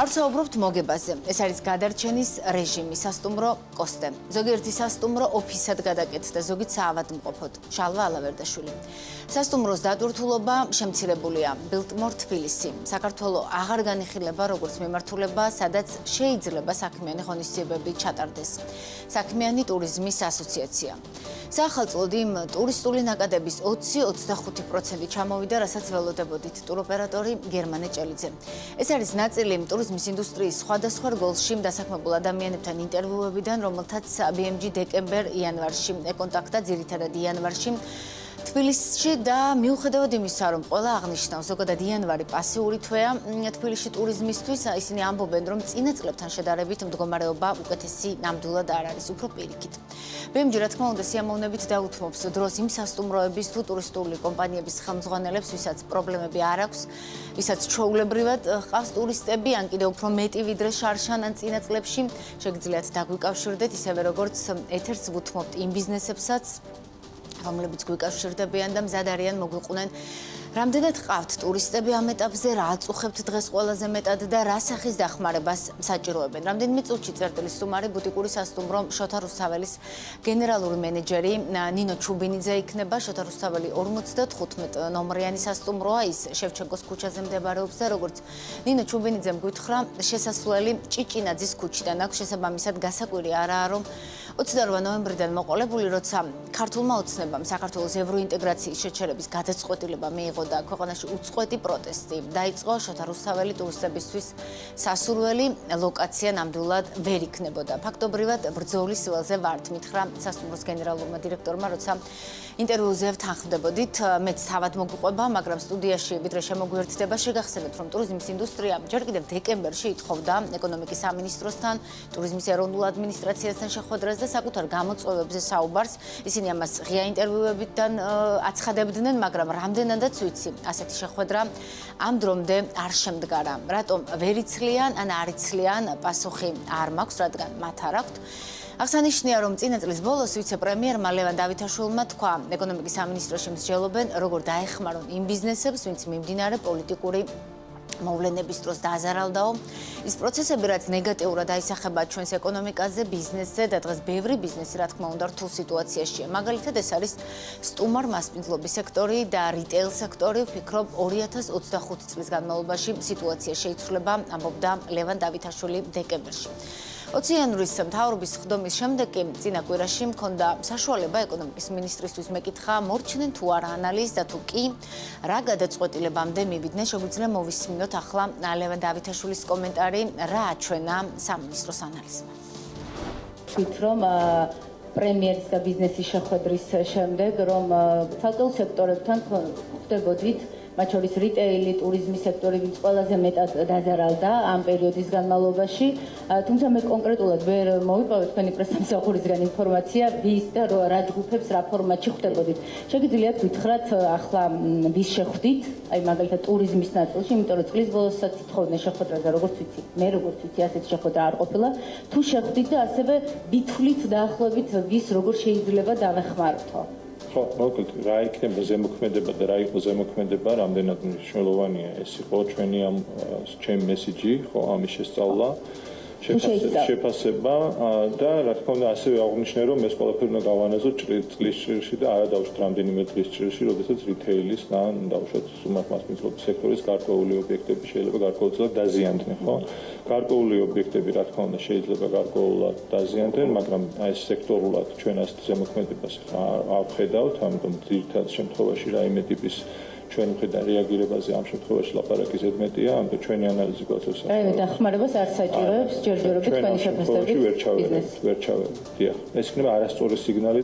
არ ვსაუბრობთ მოგებაზე. ეს არის გადარჩენის რეჟიმი, სასტუმრო კოსტე. ზოგიერთი სასტუმრო ოფისად გადაკეთდა, ზოგიც საავადმყოფოდ. შალვა ალავერდაშვილი. სასტუმროს დატვირთულობა შემცირებულია. ბილტმორ თბილისი. საქართველო აღარ განიხილება როგორც მიმართულება, სადაც შეიძლება საქმიანი ღონისძიებები ჩატარდეს. საქმიანი ტურიზმის ასოციაცია. საახალწლოდ იმ ტურისტული ნაკადების 20-25% ჩამოვიდა, რასაც ველოდებოდით ტუროპერატორი გერმანე ჭელიძე. ეს არის ნაწილი ტურიზმის ინდუსტრიის სხვადასხვა რგოლში დასაქმებულ ადამიანებთან ინტერვიუებიდან, რომელთაც BMG დეკემბერ-იანვარში ეკონტაქტა ძირითადად იანვარში თბილისში და მიუხედავად იმისა, რომ ყველა აღნიშნავს, ზოგადად იანვარი პასიური თვეა თბილისში ტურიზმისთვის, ისინი ამბობენ, რომ წინა წლებთან შედარებით მდგომარეობა უკეთესი ნამდვილად არ არის, უფრო პირიქით. BMG, რა თქმა უნდა, სიამოვნებით დაუთმობს დროს იმ სასტუმროების თუ ტურისტული კომპანიების ხელმძღვანელებს, ვისაც პრობლემები არ აქვს, ვისაც ჩვეულებრივად ჰყავს ტურისტები, ან კიდევ უფრო მეტი ვიდრე შარშან ან წინა წლებში, შეგიძლიათ დაგვიკავშირდეთ, ისევე როგორც ეთერს ვუთმობთ იმ ბიზნესებსაც, რომლებიც გვიკავშირდებიან და მზად არიან მოგვიყვნენ. რამდენად ყავთ ტურისტები ამ ეტაპზე, რა აწუხებთ დღეს ყველაზე მეტად და რა სახის დახმარებას საჭიროებენ? რამდენიმე წუთში წერტილის სტუმარი ბუტიკური სასტუმრო შოთა რუსთაველის გენერალური მენეჯერი ნინო ჩუბინიძე იქნება. შოთა რუსთაველი 55 ნომრიანი სასტუმროა, ის შევჩენკოს ქუჩაზე მდებარეობს და როგორც ნინო ჩუბინიძემ გითხრა, შესასვლელი ჭიჭინაძის ქუჩიდან აქვს, შესაბამისად გასაკვირი არაა, რომ 28 ნოემბრიდან მოყოლებული, როცა ქართულმა ოცნებამ საქართველოს ევროინტეგრაციის შეჩერების გადაწყვეტილება მიიღო და ქვეყანაში უწყვეტი პროტესტი დაიწყო, შოთა რუსთაველი ტურისტებისთვის სასურველი ლოკაცია ნამდვილად ვერ იქნებოდა. ფაქტობრივად ბრძოლის ველზე ვართ, მითხრა სასტუმროს გენერალურმა დირექტორმა, როცა ინტერვიუზე თანხმდებოდით. მეც თავად მოგვიყვება, მაგრამ სტუდიაში ვიდრე შემოგვიერთდება, შეგახსენებთ, რომ ტურიზმის ინდუსტრია ჯერ კიდევ დეკემბერში ითხოვდა ეკონომიკის სამინისტროსთან, ტურიზმის ეროვნულ ადმინისტრაციასთან შეხვედრას და საკუთარ გამოწვევებზე საუბარს. ისინი ამას ღია ინტერვიუებიდან აცხადებდნენ, მაგრამ რამდენადაც ვიცი, ასეთი შეხვედრა ამ დრომდე არ შემდგარა. რატომ ვერ იცლიან ან არ იცლიან, პასუხი არ მაქვს, რადგან მათ არ აქვთ. აღსანიშნავია, რომ წინა წლის ბოლოს ვიცე-პრემიერმა ლევან დავითაშვილმა თქვა, ეკონომიკის სამინისტროში მსჯელობენ, როგორ დაეხმარონ იმ ბიზნესებს, ვინც მიმდინარე პოლიტიკური მოვლენების დროს დააზარალდაო. ის პროცესები, რაც ნეგატიურად აისახება ჩვენს ეკონომიკაზე, ბიზნესზე და დღეს ბევრი ბიზნესი, რა თქმა უნდა, რთულ სიტუაციაშია. მაგალითად, ეს არის სტუმარ-მასპინძლობის სექტორი და რიტეილ სექტორი. ვფიქრობ, 2025 წლის განმავლობაში სიტუაცია შეიცვლება, ამბობდა ლევან დავითაშვილი დეკემბერში. 20 იანვრის მთავრობის ხდომის შემდეგ კი წინა კვირაში მქონდა საშუალება ეკონომიკის მინისტრისთვის მეკითხა, მორჩნენ თუ არა ანალიზს და თუ კი რა გადაწყვეტილებამდე მივიდნენ. შეგვიძლია მოვისმინოთ ახლა ლევან დავითაშვილის კომენტარი, რა აჩვენა სამინისტროს ანალიზმა. ვთქვით, რომ პრემიერის და ბიზნესის შეხვედრის შემდეგ, რომ ცალკეულ სექტორებთან ხვდებოდით, მათ შორის რიტეილი, ტურიზმის სექტორი, ვინც ყველაზე მეტად დაზარალდა ამ პერიოდის განმავლობაში. თუმცა მე კონკრეტულად ვერ მოვიპოვე თქვენი პრესამსახურისგან ინფორმაცია, ვის და რა ჯგუფებს რა ფორმატში ხვდებოდით. შეგიძლიათ გითხრათ ახლა ვის შეხვდით, აი მაგალითად ტურიზმის ნაწილში, იმიტომ რომ წლის ბოლოსაც ითხოვდნენ შეხვედრას და როგორც ვიცი, მე როგორც ვიცი, ასეთი შეხვედრა არ ყოფილა. თუ შეხვდით და ასევე ვითვლით დაახლოებით ვის როგორ შეიძლება დავეხმაროთო. ხო, მოკლედ რა იქნება ზემოქმედება და რა იყო ზემოქმედება, რამდენად მნიშვნელოვანია ეს იყო ჩემი მესიჯი, ხო, ამის შესწავლა, შეფასება და რა თქმა უნდა ასევე აღნიშნე, რომ ეს ყველაფერი უნდა გავანაზოთ წლის ჭრილში და არა დავუშვათ რამდენიმე წლის ჭრილში, როდესაც რიტეილის და დავუშვათ სტუმარ-მასპინძლობის სექტორის გარკვეული ობიექტები შეიძლება გარკვეულწილად დაზიანდნენ, ხო? გარკვეული ობიექტები რა თქმა უნდა შეიძლება გარკვეულად დაზიანდნენ, მაგრამ აი ეს სექტორულად ჩვენ ასეთ ზემოქმედებას არ ვხედავთ, ამიტომ ძირითადად შემთხვევაში რაიმე ტიპის ჩვენ მხედარ რეაგირებაზე ამ შემთხვევაში ლაპარაკი ზედმეტია, ამიტომ ჩვენი ანალიზი გვაწევს. რაიმე დახმარებას არ საჭიროებს ჯერჯერობით თქვენი შეფასებით ვერ ჩავერევთ. დიახ. ეს იქნება არასწორი სიგნალი.